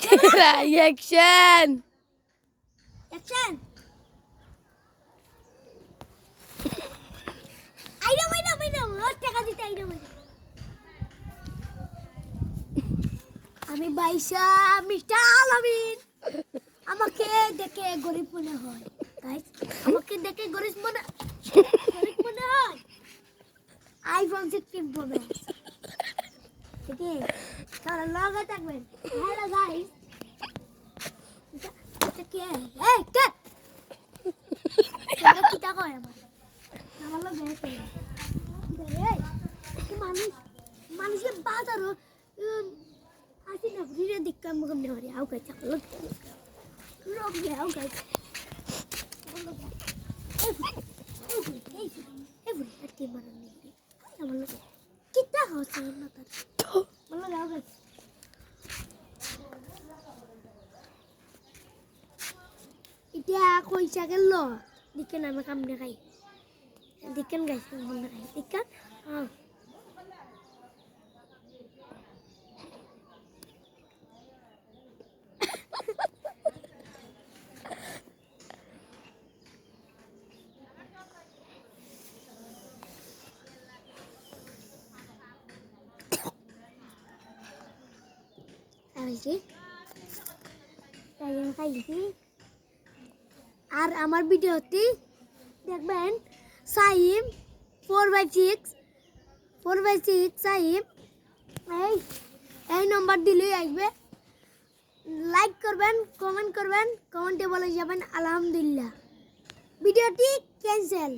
action action আইডা মাইডা ওর টাকা দিতে আইডা মাইডা আমি বাইশা মিস্টার আলামিন আমাকে দেখে গরিব মনে হয় গাইস আমাকে দেখে গরিব মনে হয় আইফোন 16 প্রো ম্যাক্স ঠিক আছে তাহলে লগা থাকবেন হ্যালো গাইস এটা কি এই কে এটা কি টাকা হয় আমার লগে আছে এই কি মানুষের বাজারও আসি না ভিড়ে দিক্কা মুখম ne hore au gacha log le au gacha এই কি মারন নি আমার লগে কিটা হচ্ছে না তার বলো যাও গাইস এটা কইসা গেল দেখেন আমি কাম দেখাই দেখেন গাইস মন দেখাই দেখেন হ্যাঁ আর আমার ভিডিওটি দেখবেন সাইম 4/6 সাইম এই নম্বর দিলেই আসবে লাইক করবেন কমেন্টে বলে যাবেন আলহামদুলিল্লাহ ভিডিওটি ক্যান্সেল